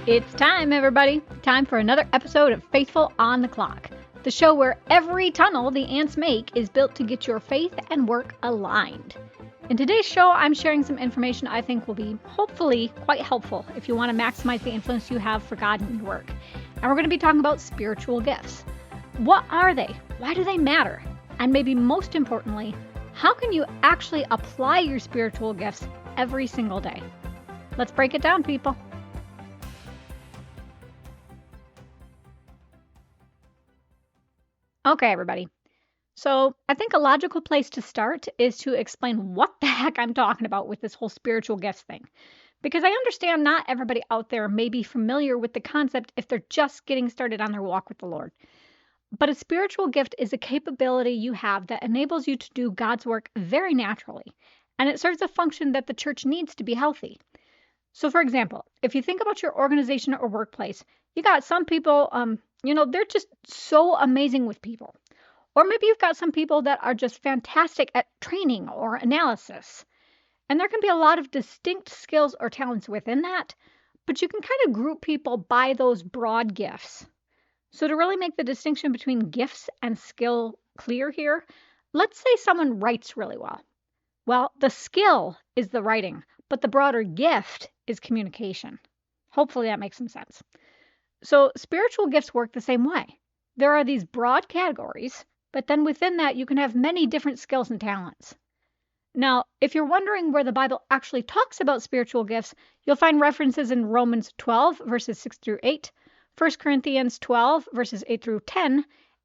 It's time, everybody. Time for another episode of Faithful on the Clock, the show where every tunnel the ants make is built to get your faith and work aligned. In today's show, I'm sharing some information I think will be hopefully quite helpful if you want to maximize the influence you have for God in your work. And we're going to be talking about spiritual gifts. What are they? Why do they matter? And maybe most importantly, how can you actually apply your spiritual gifts every single day? Let's break it down, people. Okay, everybody. So I think a logical place to start is to explain what the heck I'm talking about with this whole spiritual gifts thing. Because I understand not everybody out there may be familiar with the concept if they're just getting started on their walk with the Lord. But a spiritual gift is a capability you have that enables you to do God's work very naturally. And it serves a function that the church needs to be healthy. So for example, if you think about your organization or workplace, you got some people, they're just so amazing with people. Or maybe you've got some people that are just fantastic at training or analysis. And there can be a lot of distinct skills or talents within that, but you can kind of group people by those broad gifts. So to really make the distinction between gifts and skill clear here, let's say someone writes really well. Well, the skill is the writing, but the broader gift is communication. Hopefully that makes some sense. So spiritual gifts work the same way. There are these broad categories, but then within that you can have many different skills and talents. Now, if you're wondering where the Bible actually talks about spiritual gifts, you'll find references in Romans 12, verses 6 through 8, 1 Corinthians 12, verses 8 through 10,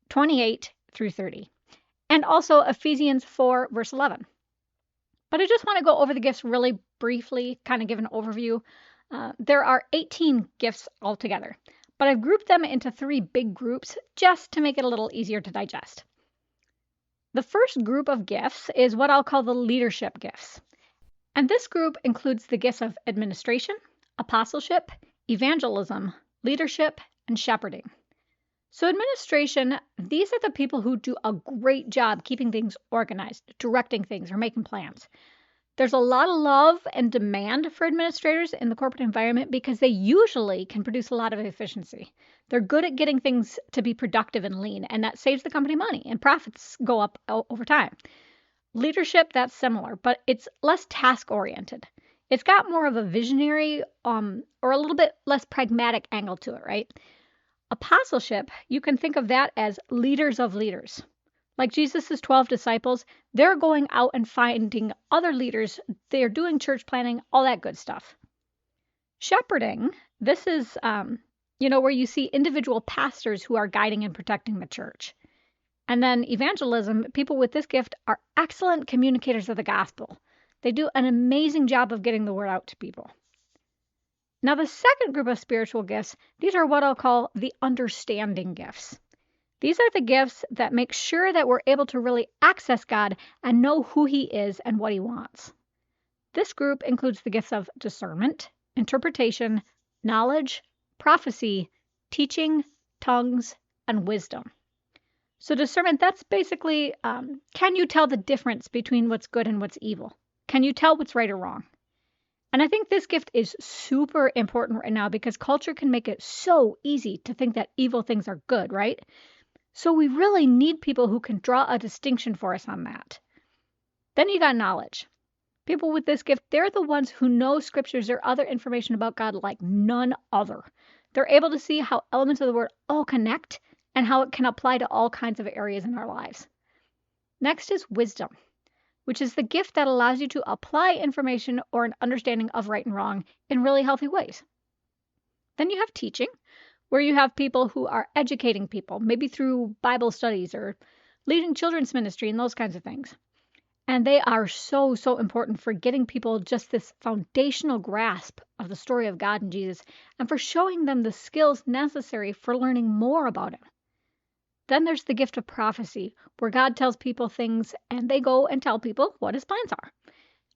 28 through 30, and also Ephesians 4, verse 11. But I just want to go over the gifts really briefly, kind of give an overview. There are 18 gifts altogether, but I've grouped them into 3 big groups just to make it a little easier to digest. The first group of gifts is what I'll call the leadership gifts. And this group includes the gifts of administration, apostleship, evangelism, leadership, and shepherding. So administration, these are the people who do a great job keeping things organized, directing things, or making plans. There's a lot of love and demand for administrators in the corporate environment because they usually can produce a lot of efficiency. They're good at getting things to be productive and lean, and that saves the company money, and profits go up over time. Leadership, that's similar, but it's less task-oriented. It's got more of a visionary or a little bit less pragmatic angle to it, right? Apostleship, you can think of that as leaders of leaders. Like Jesus' 12 disciples, they're going out and finding other leaders. They're doing church planning, all that good stuff. Shepherding, this is, where you see individual pastors who are guiding and protecting the church. And then evangelism, people with this gift are excellent communicators of the gospel. They do an amazing job of getting the word out to people. Now, the second group of spiritual gifts, these are what I'll call the understanding gifts. These are the gifts that make sure that we're able to really access God and know who He is and what He wants. This group includes the gifts of discernment, interpretation, knowledge, prophecy, teaching, tongues, and wisdom. So discernment, that's basically, can you tell the difference between what's good and what's evil? Can you tell what's right or wrong? And I think this gift is super important right now because culture can make it so easy to think that evil things are good, right? So we really need people who can draw a distinction for us on that. Then you got knowledge. People with this gift, they're the ones who know scriptures or other information about God like none other. They're able to see how elements of the word all connect and how it can apply to all kinds of areas in our lives. Next is wisdom, which is the gift that allows you to apply information or an understanding of right and wrong in really healthy ways. Then you have teaching, where you have people who are educating people, maybe through Bible studies or leading children's ministry and those kinds of things. And they are so, so important for getting people just this foundational grasp of the story of God and Jesus and for showing them the skills necessary for learning more about Him. Then there's the gift of prophecy, where God tells people things and they go and tell people what His plans are.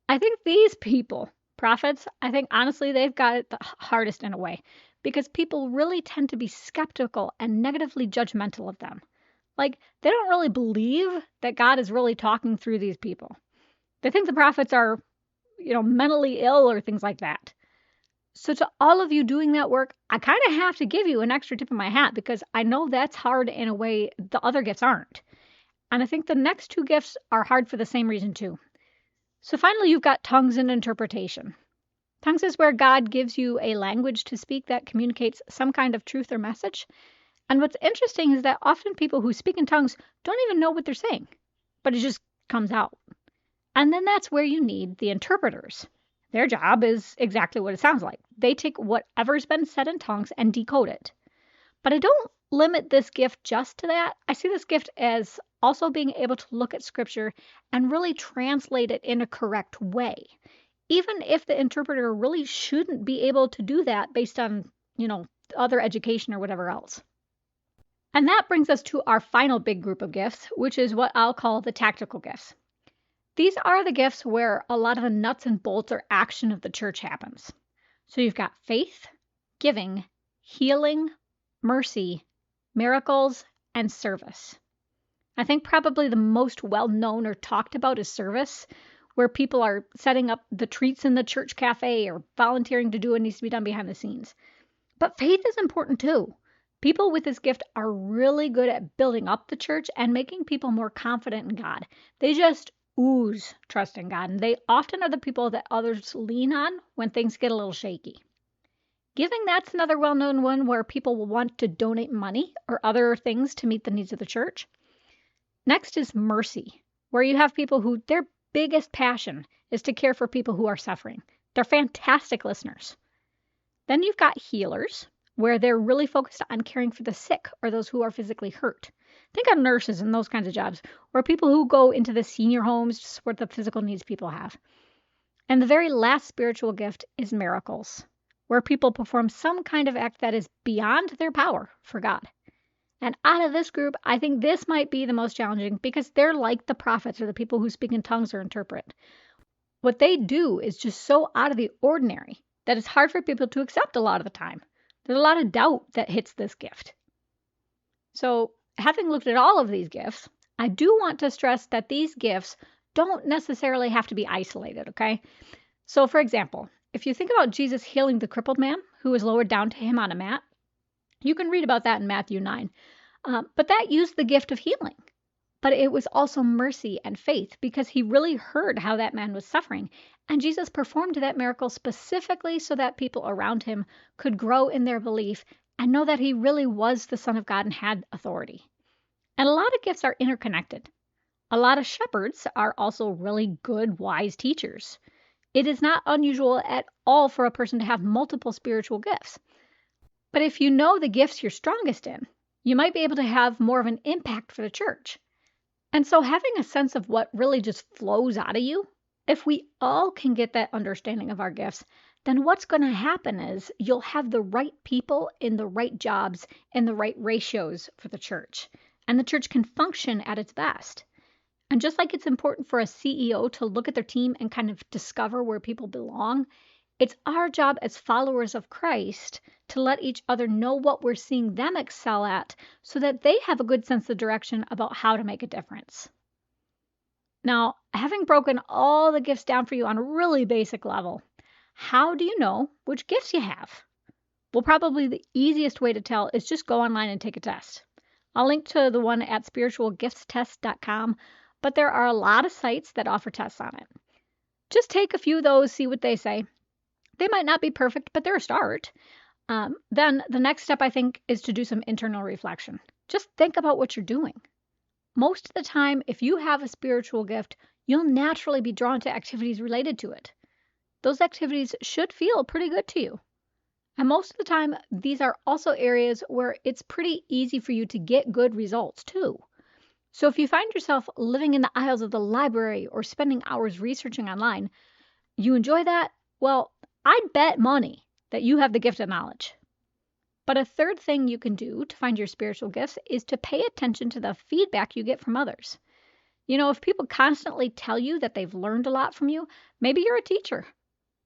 I think these people, prophets, I think honestly they've got it the hardest in a way because people really tend to be skeptical and negatively judgmental of them. Like, they don't really believe that God is really talking through these people. They think the prophets are, mentally ill or things like that. So, to all of you doing that work, I kind of have to give you an extra tip of my hat because I know that's hard in a way the other gifts aren't. And I think the next two gifts are hard for the same reason, too. So, finally, you've got tongues and interpretation. Tongues is where God gives you a language to speak that communicates some kind of truth or message. And what's interesting is that often people who speak in tongues don't even know what they're saying, but it just comes out. And then that's where you need the interpreters. Their job is exactly what it sounds like. They take whatever's been said in tongues and decode it. But I don't limit this gift just to that. I see this gift as also being able to look at scripture and really translate it in a correct way. Even if the interpreter really shouldn't be able to do that based on, other education or whatever else. And that brings us to our final big group of gifts, which is what I'll call the tactical gifts. These are the gifts where a lot of the nuts and bolts or action of the church happens. So you've got faith, giving, healing, mercy, miracles, and service. I think probably the most well-known or talked about is service, where people are setting up the treats in the church cafe or volunteering to do what needs to be done behind the scenes. But faith is important too. People with this gift are really good at building up the church and making people more confident in God. They just ooze trust in God, and they often are the people that others lean on when things get a little shaky. Giving, that's another well-known one where people will want to donate money or other things to meet the needs of the church. Next is mercy, where you have people who their biggest passion is to care for people who are suffering. They're fantastic listeners. Then you've got healers, where they're really focused on caring for the sick or those who are physically hurt. Think of nurses and those kinds of jobs, or people who go into the senior homes to support the physical needs people have. And the very last spiritual gift is miracles, where people perform some kind of act that is beyond their power for God. And out of this group, I think this might be the most challenging because they're like the prophets or the people who speak in tongues or interpret. What they do is just so out of the ordinary that it's hard for people to accept a lot of the time. There's a lot of doubt that hits this gift. So, having looked at all of these gifts, I do want to stress that these gifts don't necessarily have to be isolated, okay? So, for example, if you think about Jesus healing the crippled man who was lowered down to him on a mat, you can read about that in Matthew 9. But that used the gift of healing. But it was also mercy and faith because he really heard how that man was suffering. And Jesus performed that miracle specifically so that people around him could grow in their belief and know that he really was the Son of God and had authority. And a lot of gifts are interconnected. A lot of shepherds are also really good, wise teachers. It is not unusual at all for a person to have multiple spiritual gifts. But if you know the gifts you're strongest in, you might be able to have more of an impact for the church. And so having a sense of what really just flows out of you, if we all can get that understanding of our gifts, then what's going to happen is you'll have the right people in the right jobs and the right ratios for the church. And the church can function at its best. And just like it's important for a CEO to look at their team and kind of discover where people belong, it's our job as followers of Christ to let each other know what we're seeing them excel at so that they have a good sense of direction about how to make a difference. Now, having broken all the gifts down for you on a really basic level, how do you know which gifts you have? Well, probably the easiest way to tell is just go online and take a test. I'll link to the one at spiritualgiftstest.com, but there are a lot of sites that offer tests on it. Just take a few of those, see what they say. They might not be perfect, but they're a start. Then the next step, I think, is to do some internal reflection. Just think about what you're doing. Most of the time, if you have a spiritual gift, you'll naturally be drawn to activities related to it. Those activities should feel pretty good to you. And most of the time, these are also areas where it's pretty easy for you to get good results too. So if you find yourself living in the aisles of the library or spending hours researching online, you enjoy that? Well, I'd bet money that you have the gift of knowledge. But a third thing you can do to find your spiritual gifts is to pay attention to the feedback you get from others. If people constantly tell you that they've learned a lot from you, maybe you're a teacher.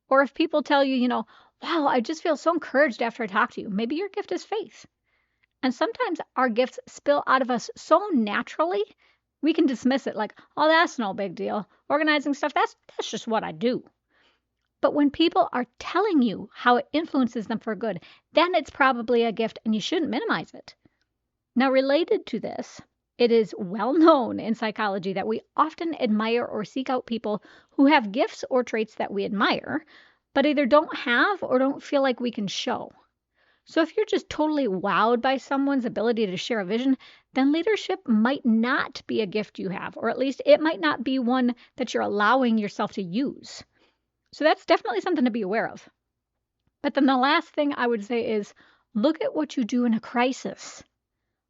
Or if people tell you, wow, I just feel so encouraged after I talk to you, maybe your gift is faith. And sometimes our gifts spill out of us so naturally, we can dismiss it like, oh, that's no big deal. Organizing stuff, that's just what I do. But when people are telling you how it influences them for good, then it's probably a gift and you shouldn't minimize it. Now, related to this, it is well known in psychology that we often admire or seek out people who have gifts or traits that we admire, but either don't have or don't feel like we can show. So if you're just totally wowed by someone's ability to share a vision, then leadership might not be a gift you have, or at least it might not be one that you're allowing yourself to use. So that's definitely something to be aware of. But then the last thing I would say is look at what you do in a crisis.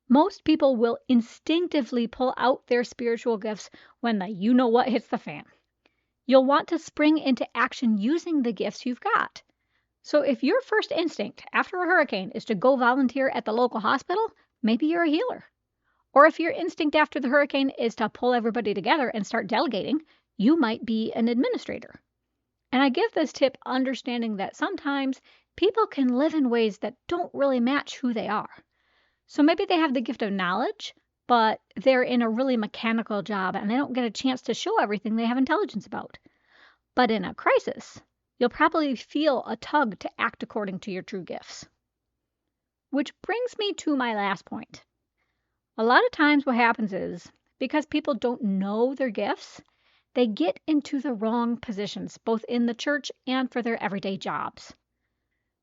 Most people will instinctively pull out their spiritual gifts when the you know what hits the fan. You'll want to spring into action using the gifts you've got. So if your first instinct after a hurricane is to go volunteer at the local hospital, maybe you're a healer. Or if your instinct after the hurricane is to pull everybody together and start delegating, you might be an administrator. And I give this tip understanding that sometimes people can live in ways that don't really match who they are. So maybe they have the gift of knowledge, but they're in a really mechanical job and they don't get a chance to show everything they have intelligence about. But in a crisis, you'll probably feel a tug to act according to your true gifts. Which brings me to my last point. A lot of times what happens is, because people don't know their gifts, they get into the wrong positions, both in the church and for their everyday jobs.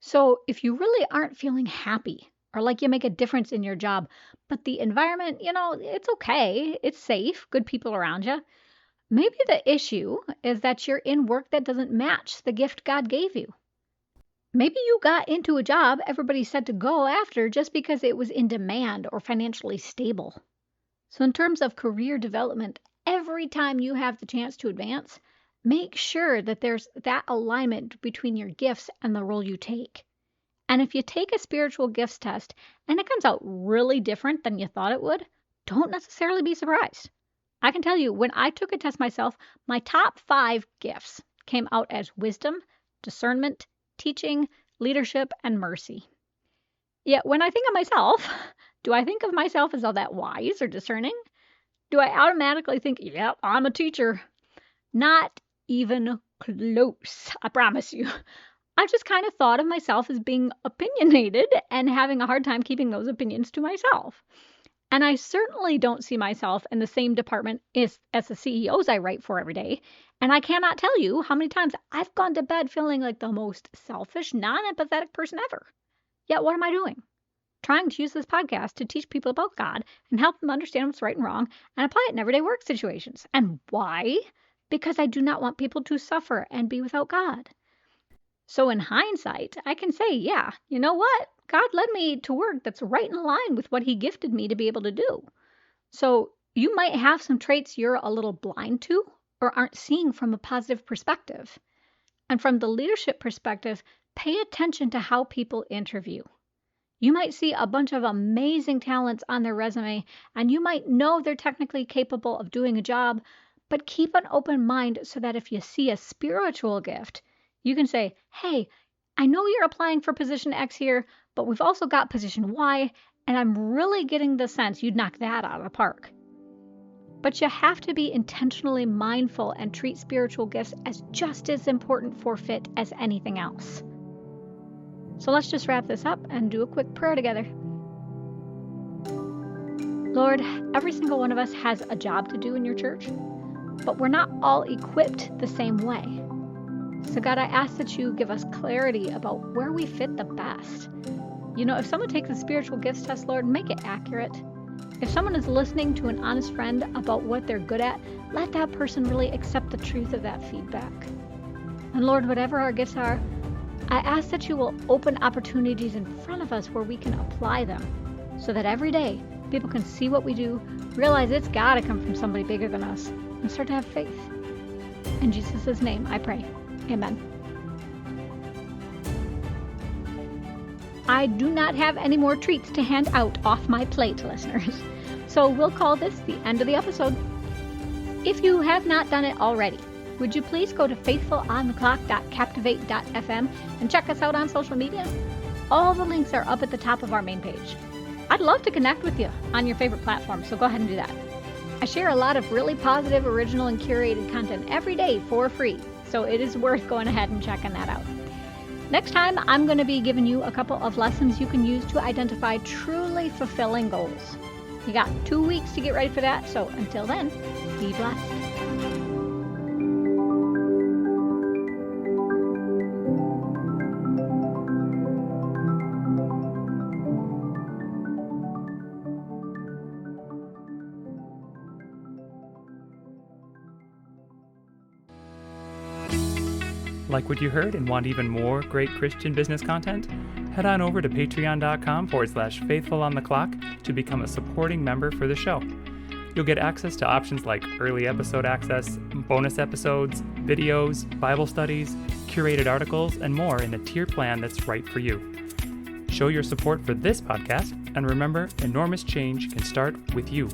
So if you really aren't feeling happy or like you make a difference in your job, but the environment, it's okay, it's safe, good people around you, maybe the issue is that you're in work that doesn't match the gift God gave you. Maybe you got into a job everybody said to go after just because it was in demand or financially stable. So in terms of career development, every time you have the chance to advance, make sure that there's that alignment between your gifts and the role you take. And if you take a spiritual gifts test and it comes out really different than you thought it would, don't necessarily be surprised. I can tell you, when I took a test myself, my top 5 gifts came out as wisdom, discernment, teaching, leadership, and mercy. Yet when I think of myself, do I think of myself as all that wise or discerning? Do I automatically think, yep, I'm a teacher? Not even close, I promise you. I just kind of thought of myself as being opinionated and having a hard time keeping those opinions to myself. And I certainly don't see myself in the same department as the CEOs I write for every day. And I cannot tell you how many times I've gone to bed feeling like the most selfish, non-empathetic person ever. Yet what am I doing? Trying to use this podcast to teach people about God and help them understand what's right and wrong and apply it in everyday work situations. And why? Because I do not want people to suffer and be without God. So in hindsight, I can say, yeah, you know what? God led me to work that's right in line with what he gifted me to be able to do. So you might have some traits you're a little blind to or aren't seeing from a positive perspective. And from the leadership perspective, pay attention to how people interview. You might see a bunch of amazing talents on their resume, and you might know they're technically capable of doing a job, but keep an open mind so that if you see a spiritual gift, you can say, hey, I know you're applying for position X here, but we've also got position Y, and I'm really getting the sense you'd knock that out of the park. But you have to be intentionally mindful and treat spiritual gifts as just as important for fit as anything else. So let's just wrap this up and do a quick prayer together. Lord, every single one of us has a job to do in your church, but we're not all equipped the same way. So God, I ask that you give us clarity about where we fit the best. If someone takes a spiritual gifts test, Lord, make it accurate. If someone is listening to an honest friend about what they're good at, let that person really accept the truth of that feedback. And Lord, whatever our gifts are, I ask that you will open opportunities in front of us where we can apply them so that every day people can see what we do, realize it's got to come from somebody bigger than us, and start to have faith. In Jesus' name, I pray. Amen. I do not have any more treats to hand out off my plate, listeners. So we'll call this the end of the episode. If you have not done it already, would you please go to faithfulontheclock.captivate.fm and check us out on social media? All the links are up at the top of our main page. I'd love to connect with you on your favorite platform, so go ahead and do that. I share a lot of really positive, original, and curated content every day for free. So it is worth going ahead and checking that out. Next time, I'm going to be giving you a couple of lessons you can use to identify truly fulfilling goals. You got 2 weeks to get ready for that, so until then, be blessed. Like what you heard and want even more great Christian business content? Head on over to patreon.com/faithfulontheclock to become a supporting member for the show. You'll get access to options like early episode access, bonus episodes, videos, Bible studies, curated articles, and more in a tier plan that's right for you. Show your support for this podcast, and remember, enormous change can start with you.